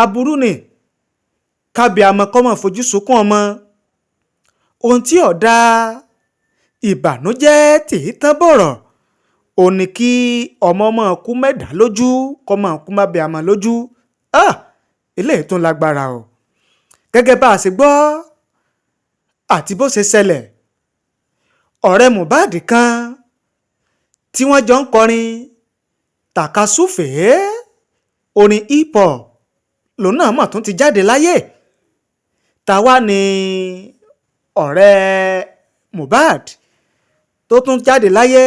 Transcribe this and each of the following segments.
aburú ni kábíàmọ kọ́mọ fojú sunkún ọmọ. ohun tí ọ̀dà ìbànújẹ́ tìí tán bọ̀rọ̀ ò ní kí ọmọ máa kú mẹ́dà lójú kọ́ máa kú má bíàmọ lójú. eléyìí tún lágbára o. gẹ́gẹ́ bá a ṣe gbọ́ àti bó ṣe ṣẹlẹ̀, ọ̀rẹ́ Mohbad kan tí wọ́n jọ ń kọrin tàkasúfèé orin hip hop lòun náà mọ̀ tún ti jáde láyé. tàwa ni ọ̀rẹ́ Mohbad tó tún jáde láyé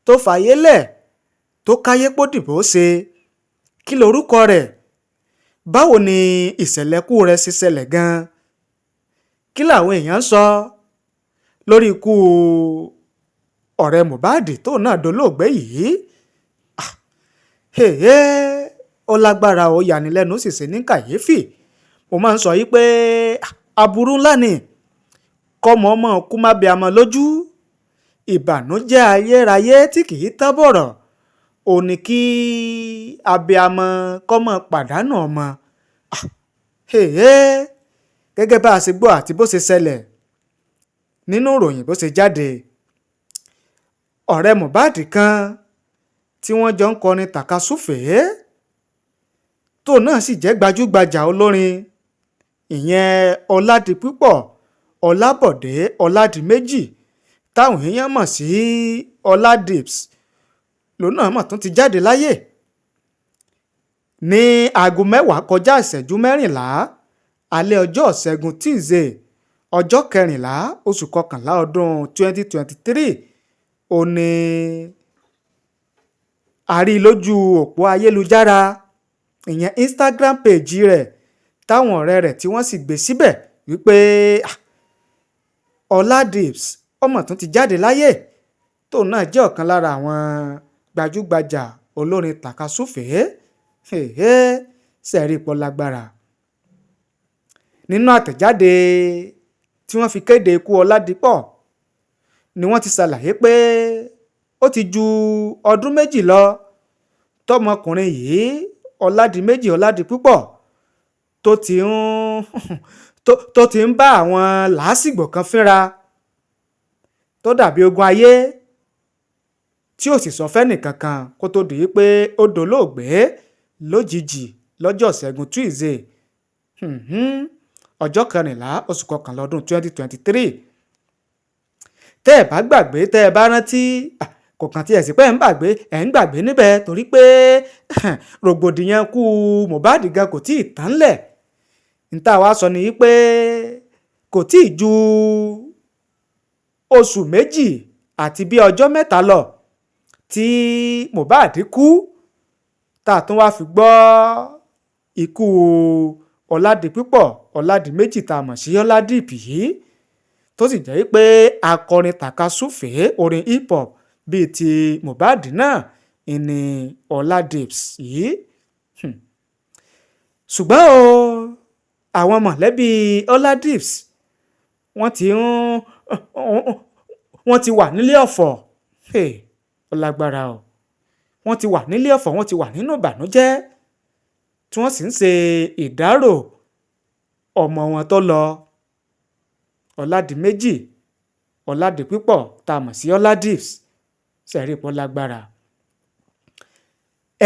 tó fàyè lẹ̀ tó káyé pódìbò ṣe, kí lorúkọ rẹ̀? báwo ni ìṣẹ̀lẹ̀ ikú rẹ̀ ṣe ṣẹlẹ̀ gan-an? kí làwọn èèyàn ń sọ lórí ikú ọ̀rẹ́ Mohbad tó náà dolóògbé yìí? ó lágbára ó yanilẹ́nu sì ṣe ní kàyéfì. mo máa ń sọ yìí pé aburú ńlá ni kọ́mọ ọmọ kú má bíàmọ lójú. ìbànújẹ́ ayérayé tí kì í tán bọ̀rọ̀ ò ní kí abíamọ kọ́mọ pàdánù ọmọ. gẹ́gẹ́ bá a ṣe gbọ́ àti bó ṣe ṣẹlẹ̀ nínú ìròyìn bó ṣe jáde, ọ̀rẹ́ Mohbad kan tí wọ́n jọ ń kọrin tàkasúfèé tó náà sì jẹ́ gbajúgbajà olórin, ìyẹn Oladipo Olabode Oladimeji táwọn èèyàn mọ̀ sí Oladips lòun náà mọ̀ tún ti jáde láyé ní aago 10 kọjá ìṣẹ́jú 14 alẹ́ ọjọ́ Ṣẹ́gun Tuesday ọjọ́ 14 oṣù kọkànlá ọdún 2023. ó ní àrí lójú òpó ayélujára ìyẹn Instagram page rẹ̀ táwọn ọ̀rẹ́ rẹ̀ tí wọ́n sì gbé síbẹ̀ wípé Oladips ọmọ tún ti jáde láyé tó náà jẹ́ ọ̀kan lára àwọn gbajúgbajà olórin tàkasúfèé. sẹ́ẹ̀rí pọ̀ lágbára. nínú àtẹ̀jáde tí wọ́n fi kéde ikú Oladipo ni wọ́n ti ṣàlàyé pé ó ti ju ọdún 2 lọ tọmọkùnrin yìí Oladimeji Oladipo tó ti ń bá àwọn làásìgbò kan fínra tó dàbí ogun ayé tí ò sì sọ fẹ́nìkankan kó tó di pé ó dolóògbé lójijì lọ́jọ́ Ṣẹ́gun Tuesday ọjọ́ 14 oṣù kọkànlá ọdún 2023. tẹ́ ẹ bá gbàgbé, tẹ́ ẹ bá rántí, kò kàn tí ẹ̀ sì pé ẹ̀ ń gbàgbé níbẹ̀ torí pé rògbòdìyàn kú Mohbad gan kò tí ì tán lẹ̀. níta wá sọ ni pé kò tí ì ju oṣù 2 àti bí ọjọ́ 3 lọ tí Mohbad kú, tá a tún wá fi gbọ́ ikú Oladipo Oladimeji tá a mọ̀ sí Oladips Yìí tó sì jẹ́ pé akọrin tàkasúfèé orin hip hop bíi ti Mohbad náà ni Oladips Yìí. ṣùgbọ́n o àwọn mọ̀lẹ́bí Oladips wọ́n ti wà nílé ọ̀fọ̀. ó lágbára o. wọ́n ti wà nílé ọ̀fọ̀, wọ́n ti wà nínú ìbànújẹ́ tí wọ́n sì ń ṣe ìdárò ọmọ wọn tó lọ Oladimeji Oladipo tá a mọ̀ sí Oladips. sẹ́ẹ̀rí pọ̀ lágbára.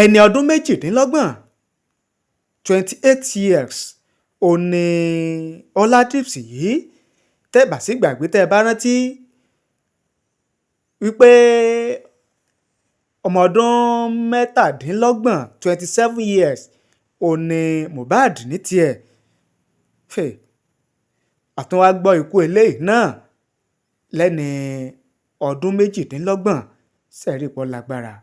ẹni ọdún 28 years ó ní Oladips Yìí. tẹ́ bá sì gbàgbé, tẹ́ bá rántí wípé ọmọ ọdún 27 years ó ní Mohbad ní tiẹ̀. àtúnwá gbọ́ ikú eléyìí náà lẹ́ni ọdún 28. sẹ́ẹ̀rí pọ̀ lágbára.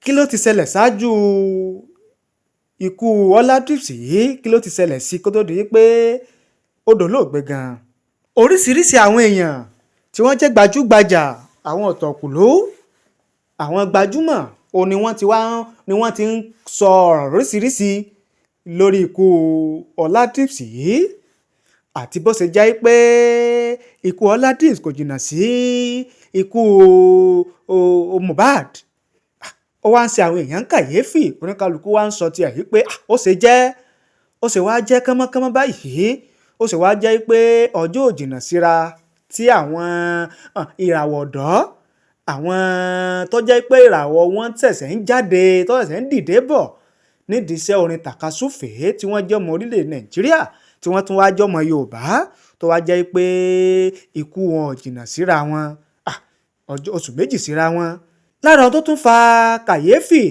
kí ló ti ṣẹlẹ̀ ṣáájú ikú Oladips Yìí? kí ló ti ṣẹlẹ̀ sí kó tó di pé ó dolóògbé gan-an? oríṣiríṣi àwọn èèyàn tí wọ́n jẹ́ gbajúgbajà, àwọn ọ̀tọ̀kùlú, àwọn gbajúmọ̀ ni wọ́n ti ń sọ ọ̀rọ̀ oríṣiríṣi lórí ikú Oladips Yìí àti bó ṣe jẹ́ pé ikú Oladips kò jìnnà sí ikú Mohbad. ó wá ń ṣe àwọn èèyàn kàyéfì, oníkálukú wá ń sọ tiẹ̀ yìí pé ó ṣe wá jẹ́ kánmọ́kánmọ́ báyìí, ó ṣe wá jẹ́ pé ọjọ́ ò jìnnà síra tí àwọn ìràwọ̀ ọ̀dọ́, àwọn tó jẹ́ pé ìràwọ̀ wọn ṣẹ̀ṣẹ̀ ń jáde, tó ṣẹ̀ṣẹ̀ ń dìde bọ̀ nídìí iṣẹ́ orin tàkasúfèé, tí wọ́n jẹ́ ọmọ orílẹ̀ Nàìjíríà, tí wọ́n tún wá jẹ́ ọmọ Yorùbá, tó wá jẹ́ pé ikú wọn ò jìnnà síra wọn, oṣù méjì síra wọn. Lára tó tún fa kàyéfì,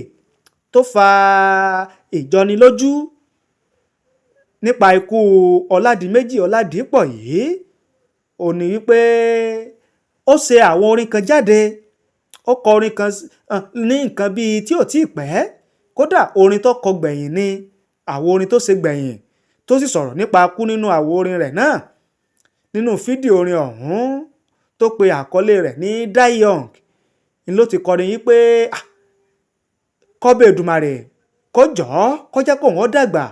tó fa ìjọnilójú nípa ikú Oladimeji Oladipo yìí, ó ní wípé ó ṣe àwọn orin kan jáde, ó kọ orin kan ní nǹkan bíi tí ò tí ì pẹ́, kódà orin tó kọ gbẹ̀yìn ni àwo orin tó ṣe gbẹ̀yìn, tó sì sọ̀rọ̀ nípa kú nínú àwo orin rẹ̀ náà. Nínú fídíò orin ọ̀hún tó pe àkọlé rẹ̀ ní Die Young, ni ló ti kọrin yìí pé kọ́bẹ̀ Èdùmàrè kó jọ̀ọ́ kó jẹ́ kóun ó dàgbà,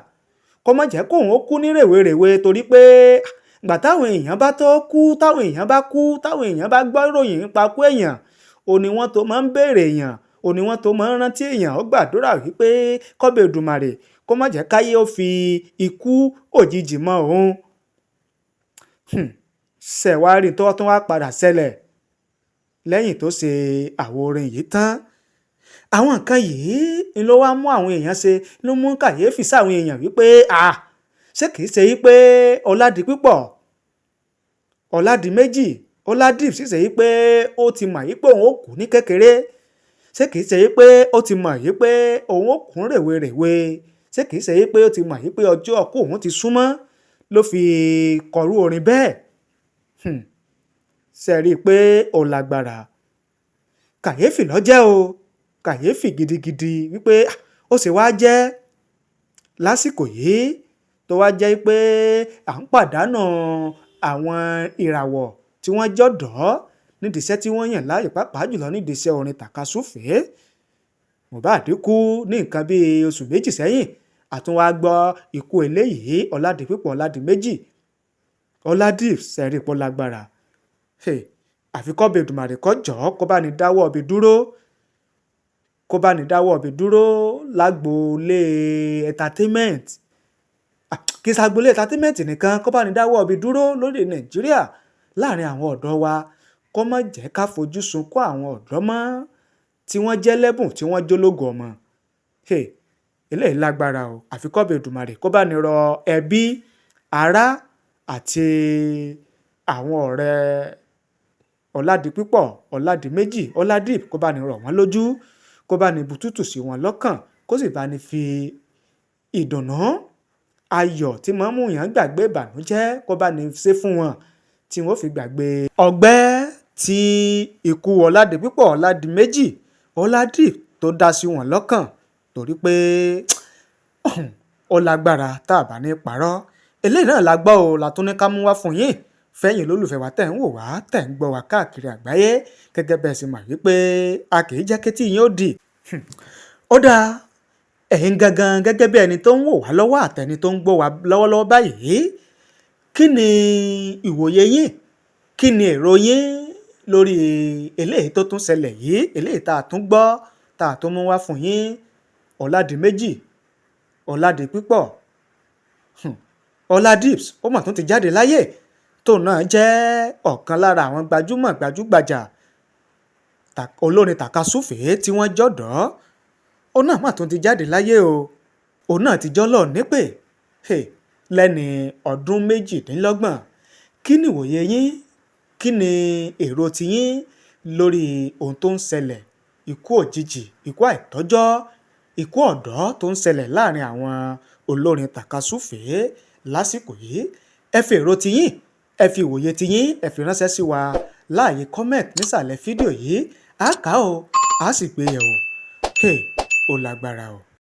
kó má jẹ́ kóun ó kú ní rèwerèwe, torí pé ìgbà táwọn èèyàn bá tó kú, táwọn èèyàn bá gbọ́ ìròyìn nípa kú èèyàn, òní wọ́n tó máa ń béèrè èèyàn, òní wọ́n tó máa ń rántí èèyàn, ó gbàdúrà wípé kọ́bẹ̀ Èdùmàrè kó má jẹ́ káyé ó fi ikú òjijì mọ́ òun. Ṣẹ̀wárí tó tún wá padà ṣẹlẹ̀ lẹ́yìn tó ṣe àwo orin yìí tán. Àwọn nǹkan yìí ni ló wá mú àwọn èèyàn ló mú kàyéfì sáwọn èèyàn wípé ṣé kìí ṣe wípé Oladipo Oladimeji Oladips ṣe wípé ó ti mọ̀ wípé òun ó kú ní kékeré, ṣé kìí ṣe wípé ó ti mọ̀ wípé òun ó kú rèwerèwe, ṣé kìí ṣe wípé ó ti mọ̀ wípé ọjọ́ ọkú òun ti súnmọ́ ló fi kọrú orin bẹ́ẹ̀. Ṣe rí i pé ó lágbára, kàyéfì ló jẹ́ o, kàyéfì gidigidi wípé ó sì wá jẹ́ lásìkò yìí tó wá jẹ́ pé à ń pàdánù àwọn ìràwọ̀ tí wọ́n jọ̀dọ́ nídìí iṣẹ́ tí wọ́n yàn láàyò, pàápàá jùlọ nídìí iṣẹ́ orin tàkasúfèé. Mohbad kú ní nǹkan bíi oṣù méjì sẹ́yìn, àtúnwá gbọ́ ikú eléyìí Oladipo Oladimeji Oladips, ṣẹ̀rí pọ̀ lágbára. Àfi kọ́bẹ̀ Èdùmàrè kó jọ̀ọ́ kó bá ní dáwọ́ ọbẹ̀ dúró, kó bá ní dáwọ́ ọbẹ̀ dúró lágboolé entertainment, kì í ṣàgboolé entertainment nìkan, kó bá ní dáwọ́ ọbẹ̀ dúró lórí Nàìjíríà láàrin àwọn ọ̀dọ́ wa, kó má jẹ́ ká fojú sunkún àwọn ọ̀dọ́ mọ́ tí wọ́n jẹ́ lẹ́bùn, tí wọ́n jólógo ọmọ. Eléyìí lágbára o. Àfi kọ́bẹ̀ Èdùmàrè kó bá ní rọ ẹbí, ará àti àwọn ọ̀rẹ́ Oladipo Oladimeji Oladip, kó bá ní rọ̀ wọ́n lójú, kó bá ní bùtútù sí wọn lọ́kàn, kó sì bá ní fi ìdùnnú ayọ̀ tí máa ń mú yàn gbàgbé ìbànújẹ́, kó bá ní ṣe fún wọn tí wọ́n fi gbàgbé ọgbẹ́ tí ikú Oladipo Oladimeji Oladip tó dá sí wọn lọ́kàn, torí pé ó lágbára tá a bá ní parọ́. Eléyìí náà la gbọ́ o, la tún ní ká mú wá fún yín fẹ́yìn lólùfẹ́ wa tẹ̀ ń wò wá, tẹ̀ ń gbọ́ wá káàkiri àgbáyé, gẹ́gẹ́ bẹ́ẹ̀ sì mọ̀ wípé a kì í jẹ́ kétí yín ó dì. Ó dáa, ẹ̀yin gangan gẹ́gẹ́ bí ẹni tó ń wò wá lọ́wọ́ àtẹni tó ń gbọ́ wá lọ́wọ́lọ́wọ́ báyìí, kí ni ìwòye yín, kí ni èrò yín lórí eléyìí tó tún ṣẹlẹ̀ yìí, eléyìí tá a tún gbọ́, tá a tún mú wá fún yín? Oladimeji Oladipo Oladips ó mà tún ti jáde láyé, tóun náà jẹ́ ọ̀kan lára àwọn gbajúgbajà olórin tàkasúfèé tí wọ́n jọ̀dọ́. Ó náà mà tún ti jáde láyé o, òun náà ti jọ́lọ̀ nípè lẹ́ni ọdún 28. Kí ni ìwòye yín, kí ni èrò tiyín lórí ohun tó ń ṣẹlẹ̀, ikú òjijì, ikú àìtọ́jọ́, ikú ọ̀dọ́ tó ń ṣẹlẹ̀ láàrin àwọn olórin tàkasúfèé lásìkò yìí? Ẹ fi èrò tiyín, ẹ fi ìwòye tiyín, ẹ fi ránṣẹ́ sí wa láàyè comment nísàlẹ̀ fídíò yìí. A kà á o, a sì gbé yẹ̀wò. Ó lágbára o.